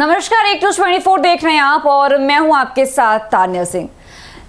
नमस्कार, एक 24 देख रहे हैं आप और मैं हूं आपके साथ तान्या सिंह।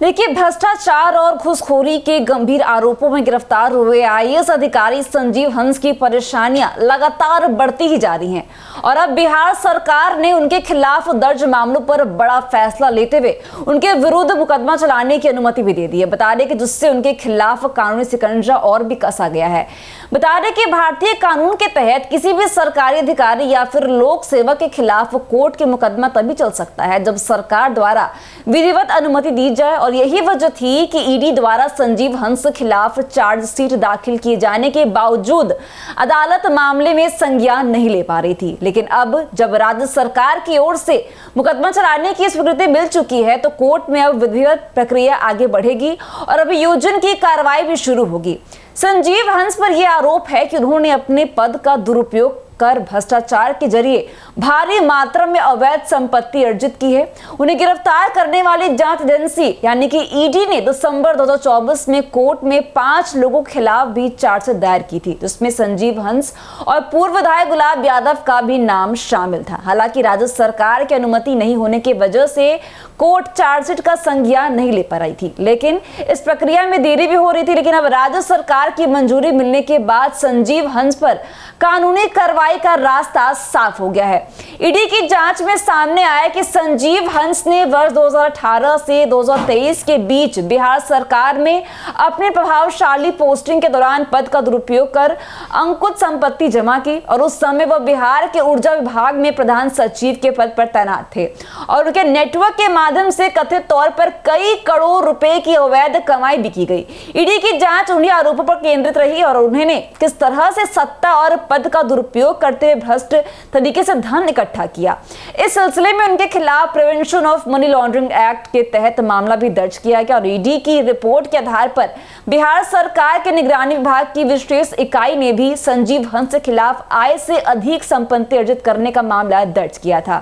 देखिए, भ्रष्टाचार और घूसखोरी के गंभीर आरोपों में गिरफ्तार हुए आईएएस अधिकारी संजीव हंस की परेशानियां लगातार बढ़ती ही जा रही हैं और अब बिहार सरकार ने उनके खिलाफ दर्ज मामलों पर बड़ा फैसला लेते हुए उनके विरुद्ध मुकदमा चलाने की अनुमति भी दे दी है। बता दें कि जिससे उनके खिलाफ कानूनी शिकंजा और भी कसा गया है। बता दें कि भारतीय कानून के तहत किसी भी सरकारी अधिकारी या फिर लोक सेवक के खिलाफ कोर्ट के मुकदमा तभी चल सकता है जब सरकार द्वारा विधिवत अनुमति दी जाए और यही वजह थी कि ईडी द्वारा संजीव हंस के खिलाफ चार्जशीट दाखिल किए जाने के बावजूद अदालत मामले में संज्ञान नहीं ले पा रही थी। लेकिन अब जब राज्य सरकार की ओर से मुकदमा चलाने की स्वीकृति मिल चुकी है तो कोर्ट में अब विधिवत प्रक्रिया आगे बढ़ेगी और अभियोजन की कार्रवाई भी शुरू होगी। संजीव हंस पर यह आरोप है कि उन्होंने अपने पद का दुरुपयोग कर भ्रष्टाचार के जरिए भारी मात्रा में अवैध संपत्ति अर्जित की है। उन्हें गिरफ्तार करने वाली जांच एजेंसी यानी कि ईडी ने दिसंबर 2024 में कोर्ट में 5 लोगों के खिलाफ भी चार्जशीट दायर की थी, जिसमें संजीव हंस और पूर्व विधायक गुलाब यादव का भी नाम शामिल था। हालांकि राज्य सरकार की अनुमति नहीं होने की वजह से कोर्ट चार्जशीट का संज्ञान नहीं ले पा रही थी, लेकिन इस प्रक्रिया में देरी भी हो रही थी। लेकिन अब राज्य सरकार की मंजूरी मिलने के बाद संजीव हंस पर कानूनी कार्रवाई का रास्ता साफ हो गया है। ईडी की जांच में सामने आया कि संजीव हंस ने वर्ष 2018 से 2023 के बीच बिहार सरकार में अपने प्रभावशाली पोस्टिंग के दौरान पद का दुरुपयोग कर अंकुश संपत्ति जमा की और उस समय वह बिहार के ऊर्जा विभाग में प्रधान सचिव के पद पर तैनात थे और उनके नेटवर्क के माध्यम से कथित तौर पर कई करोड़ रुपए की अवैध कमाई भी की गई। ईडी की जांच उन्हीं आरोपों पर केंद्रित रही और उन्होंने किस तरह से सत्ता और पद का दुरुपयोग करते हुए भ्रष्ट तरीके से धन इकट्ठा किया। इस सिलसिले में उनके खिलाफ prevention of money laundering act के तहत मामला भी दर्ज किया गया और ईडी की रिपोर्ट के आधार पर बिहार सरकार के निगरानी विभाग की विशेष इकाई ने भी संजीव हंस के खिलाफ आय से अधिक संपत्ति अर्जित करने का मामला दर्ज किया था।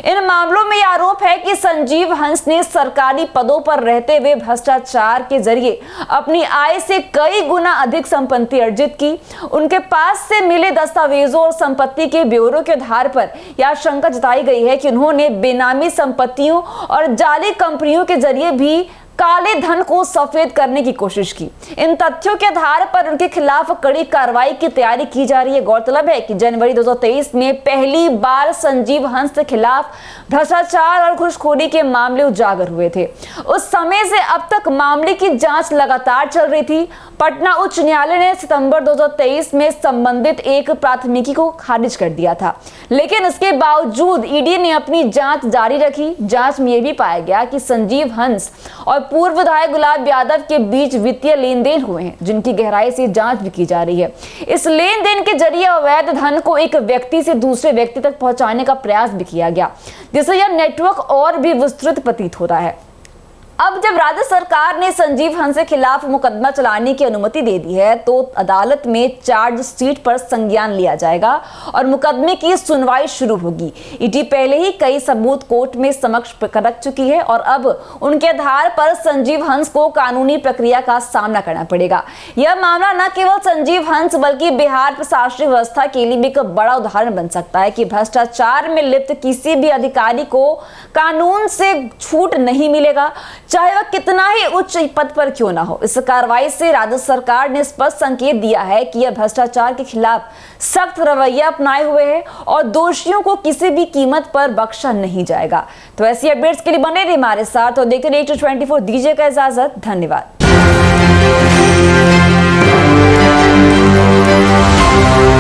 इन मामलों में यह आरोप है कि संजीव हंस ने सरकारी पदों पर रहते हुए भ्रष्टाचार के जरिए अपनी आय से कई गुना अधिक संपत्ति अर्जित की। उनके पास से मिले दस्तावेजों और संपत्ति के ब्यौरे के आधार पर यह आशंका जताई गई है कि उन्होंने बेनामी संपत्तियों और जाली कंपनियों के जरिए भी काले धन को सफेद करने की कोशिश की। इन तथ्यों के आधार पर उनके खिलाफ कड़ी कार्रवाई की तैयारी की जा रही है। गौरतलब है कि जनवरी 2023 में पहली बार संजीव हंस के खिलाफ भ्रष्टाचार और घूसखोरी के मामले उजागर हुए थे। उस समय से अब तक मामले की जांच लगातार चल रही थी। पटना उच्च न्यायालय ने सितंबर 2023 में संबंधित एक प्राथमिकी को खारिज कर दिया था, लेकिन इसके बावजूद ईडी ने अपनी जांच जारी रखी। जांच में यह भी पाया गया कि संजीव हंस और पूर्व विधायक गुलाब यादव के बीच वित्तीय लेन देन हुए हैं, जिनकी गहराई से जांच भी की जा रही है। इस लेन देन के जरिए अवैध धन को एक व्यक्ति से दूसरे व्यक्ति तक पहुंचाने का प्रयास भी किया गया, जिससे यह नेटवर्क और भी विस्तृत प्रतीत होता है। अब जब राज्य सरकार ने संजीव हंस के खिलाफ मुकदमा चलाने की अनुमति दे दी है तो अदालत में चार्जशीट पर संज्ञान लिया जाएगा और मुकदमे की सुनवाई शुरू होगी। ईडी पहले ही कई सबूत कोर्ट में समक्ष रख चुकी है और अब उनके आधार पर संजीव हंस को कानूनी प्रक्रिया का सामना करना पड़ेगा। यह मामला न केवल संजीव हंस बल्कि बिहार प्रशासनिक व्यवस्था के लिए भी एक बड़ा उदाहरण बन सकता है कि भ्रष्टाचार में लिप्त किसी भी अधिकारी को कानून से छूट नहीं मिलेगा, चाहे वह कितना ही उच्च पद पर क्यों ना हो। इस कार्रवाई से राज्य सरकार ने स्पष्ट संकेत दिया है कि यह भ्रष्टाचार के खिलाफ सख्त रवैया अपनाए हुए है और दोषियों को किसी भी कीमत पर बख्शा नहीं जाएगा। तो ऐसी अपडेट्स के लिए बने रहिए हमारे साथ और देखते रहिए 24। दीजिएगा इजाजत। धन्यवाद।